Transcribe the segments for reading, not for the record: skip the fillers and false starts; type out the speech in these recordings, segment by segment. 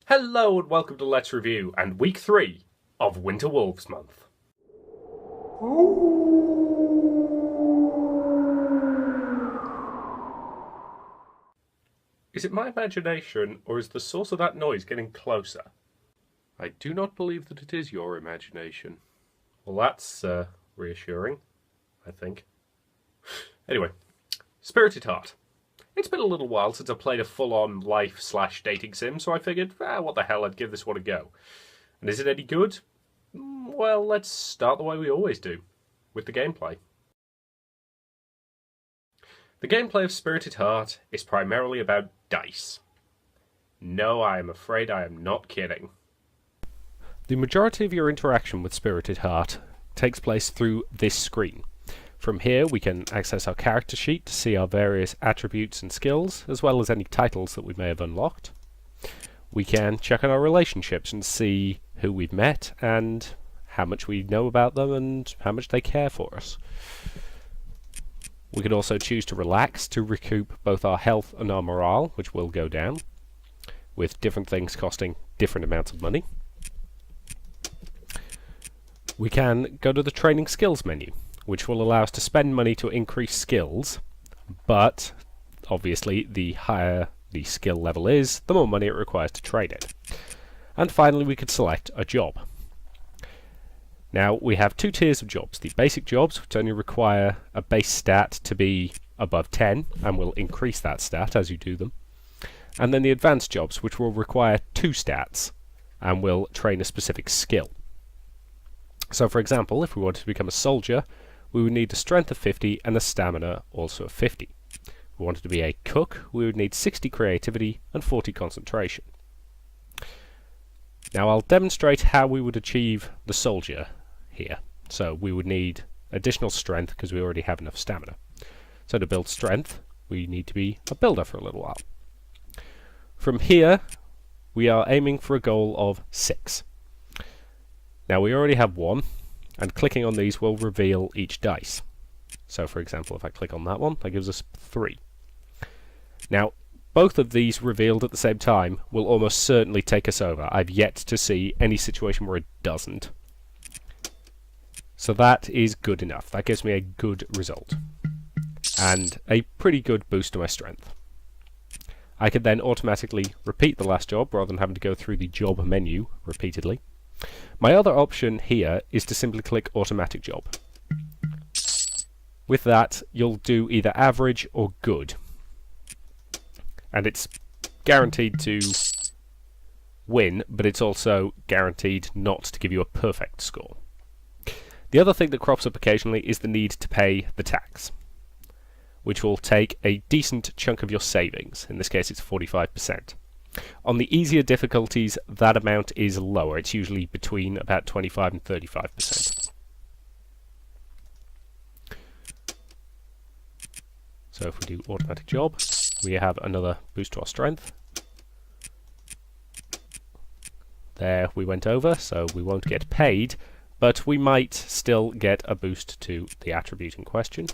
Hello and welcome to Let's Review and week 3 of Winter Wolves month. Is it my imagination or is the source of that noise getting closer? I do not believe that it is your imagination. Well, that's reassuring, I think. Anyway, Spirited Heart. It's been a little while since I played a full-on life/dating sim, so I figured, what the hell, I'd give this one a go. And is it any good? Well, let's start the way we always do, with the gameplay. The gameplay of Spirited Heart is primarily about dice. No, I am afraid I am not kidding. The majority of your interaction with Spirited Heart takes place through this screen. From here we can access our character sheet to see our various attributes and skills, as well as any titles that we may have unlocked. We can check on our relationships and see who we've met and how much we know about them and how much they care for us. We could also choose to relax to recoup both our health and our morale, which will go down, with different things costing different amounts of money. We can go to the training skills menu, which will allow us to spend money to increase skills, but obviously the higher the skill level is, the more money it requires to trade it. And finally we could select a job. Now we have two tiers of jobs. The basic jobs, which only require a base stat to be above 10 and will increase that stat as you do them. And then the advanced jobs, which will require 2 stats and will train a specific skill. So for example, if we wanted to become a soldier, we would need a strength of 50 and a stamina also of 50. If we wanted to be a cook, we would need 60 creativity and 40 concentration. Now I'll demonstrate how we would achieve the soldier here. So we would need additional strength because we already have enough stamina. So to build strength, we need to be a builder for a little while. From here, we are aiming for a goal of 6. Now we already have 1, and clicking on these will reveal each dice. So for example, if I click on that one, that gives us 3. Now, both of these revealed at the same time will almost certainly take us over. I've yet to see any situation where it doesn't. So that is good enough. That gives me a good result. And a pretty good boost to my strength. I could then automatically repeat the last job rather than having to go through the job menu repeatedly. My other option here is to simply click automatic job. With that, you'll do either average or good. And it's guaranteed to win, but it's also guaranteed not to give you a perfect score. The other thing that crops up occasionally is the need to pay the tax, which will take a decent chunk of your savings. In this case, it's 45%. On the easier difficulties, that amount is lower. It's usually between about 25 and 35%. So if we do automatic job, we have another boost to our strength. There we went over, so we won't get paid, but we might still get a boost to the attribute in question.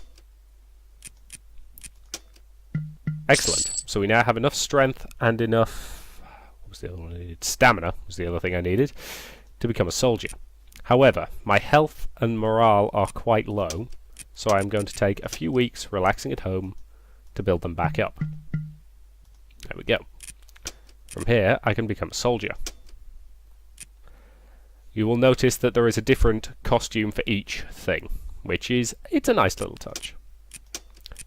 Excellent. So we now have enough strength and enough, what was the other one I needed? Stamina was the other thing I needed to become a soldier. However, my health and morale are quite low, so I'm going to take a few weeks relaxing at home to build them back up. There we go. From here, I can become a soldier. You will notice that there is a different costume for each thing, it's a nice little touch.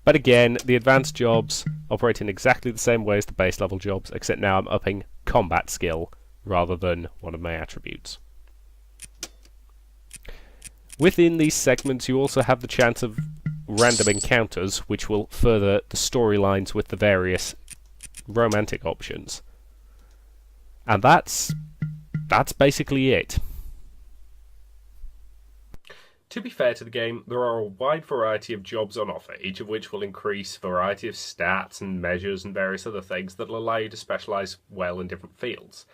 But again, the advanced jobs operate in exactly the same way as the base level jobs, except now I'm upping combat skill rather than one of my attributes. Within these segments you also have the chance of random encounters, which will further the storylines with the various romantic options. And that's basically it. To be fair to the game, there are a wide variety of jobs on offer, each of which will increase a variety of stats and measures and various other things that will allow you to specialise well in different fields.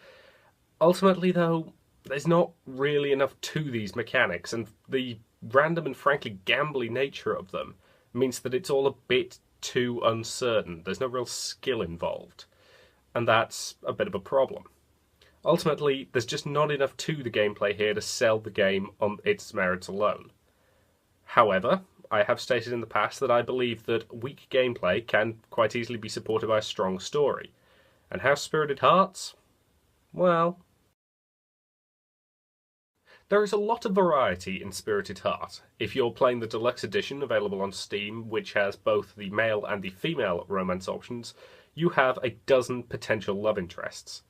Ultimately, though, there's not really enough to these mechanics, and the random and frankly gambly nature of them means that it's all a bit too uncertain. There's no real skill involved, and that's a bit of a problem. Ultimately, there's just not enough to the gameplay here to sell the game on its merits alone. However, I have stated in the past that I believe that weak gameplay can quite easily be supported by a strong story. And how's Spirited Hearts? Well, there is a lot of variety in Spirited Heart. If you're playing the deluxe edition available on Steam, which has both the male and the female romance options, you have a dozen potential love interests.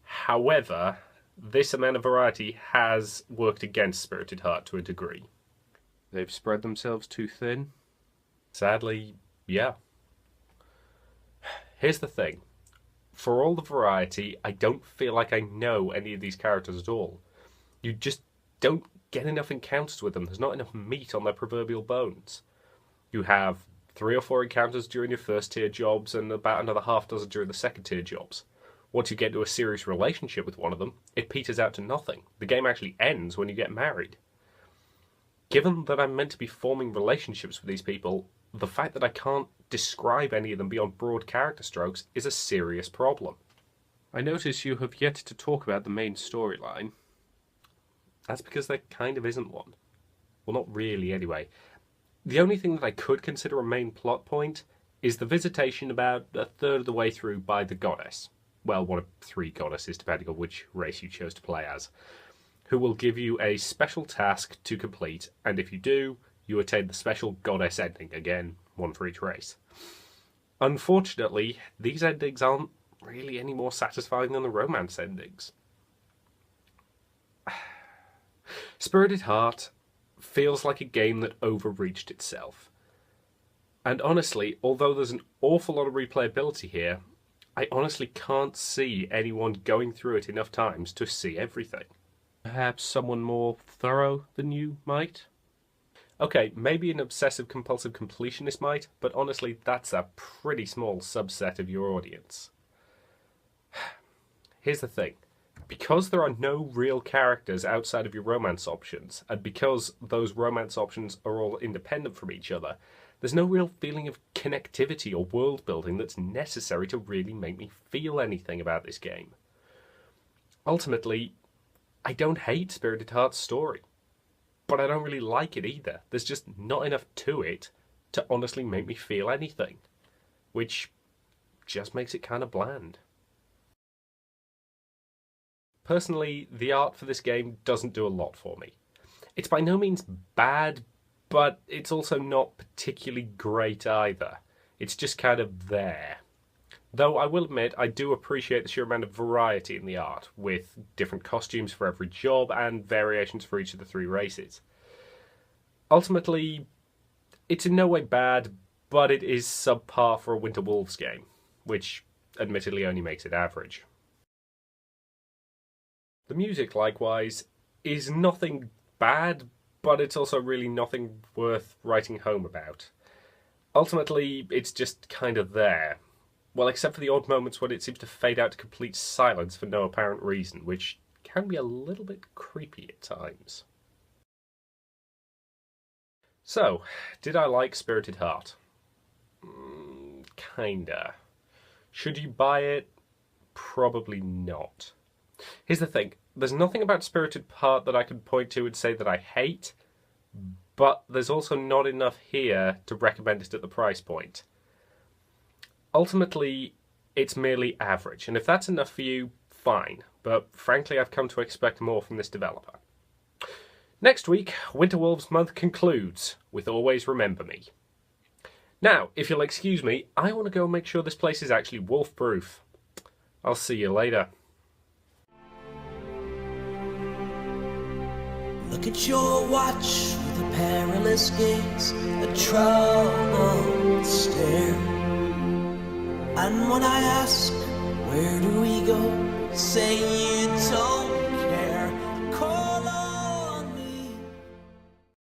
However, this amount of variety has worked against Spirited Heart to a degree. They've spread themselves too thin? Sadly, yeah. Here's the thing. For all the variety, I don't feel like I know any of these characters at all. You just don't get enough encounters with them. There's not enough meat on their proverbial bones. You have 3 or 4 encounters during your first tier jobs and about another half dozen during the second tier jobs. Once you get into a serious relationship with one of them, it peters out to nothing. The game actually ends when you get married. Given that I'm meant to be forming relationships with these people, the fact that I can't describe any of them beyond broad character strokes is a serious problem. I notice you have yet to talk about the main storyline. That's because there kind of isn't one. Well, not really, anyway. The only thing that I could consider a main plot point is the visitation about a third of the way through by the goddess. Well, one of 3 goddesses, depending on which race you chose to play as, who will give you a special task to complete, and if you do, you attain the special goddess ending. Again, one for each race. Unfortunately, these endings aren't really any more satisfying than the romance endings. Spirited Heart feels like a game that overreached itself. And honestly, although there's an awful lot of replayability here, I honestly can't see anyone going through it enough times to see everything. Perhaps someone more thorough than you might? Okay, maybe an obsessive-compulsive completionist might, but honestly, that's a pretty small subset of your audience. Here's the thing. Because there are no real characters outside of your romance options, and because those romance options are all independent from each other, there's no real feeling of connectivity or world building that's necessary to really make me feel anything about this game. Ultimately, I don't hate Spirited Heart's story, but I don't really like it either. There's just not enough to it to honestly make me feel anything, which just makes it kind of bland. Personally, the art for this game doesn't do a lot for me. It's by no means bad, but it's also not particularly great either. It's just kind of there. Though I will admit, I do appreciate the sheer amount of variety in the art, with different costumes for every job and variations for each of the 3 races. Ultimately, it's in no way bad, but it is subpar for a Winter Wolves game, which admittedly only makes it average. The music, likewise, is nothing bad, but it's also really nothing worth writing home about. Ultimately, it's just kind of there. Well, except for the odd moments when it seems to fade out to complete silence for no apparent reason, which can be a little bit creepy at times. So, did I like Spirited Heart? Kinda. Should you buy it? Probably not. Here's the thing, there's nothing about Spirited Heart that I can point to and say that I hate, but there's also not enough here to recommend it at the price point. Ultimately, it's merely average, and if that's enough for you, fine, but frankly I've come to expect more from this developer. Next week, Winter Wolves month concludes with Always Remember Me. Now, if you'll excuse me, I want to go and make sure this place is actually wolf-proof. I'll see you later. Look at your watch with a perilous gaze, a troubled stare. And when I ask, where do we go? Say you told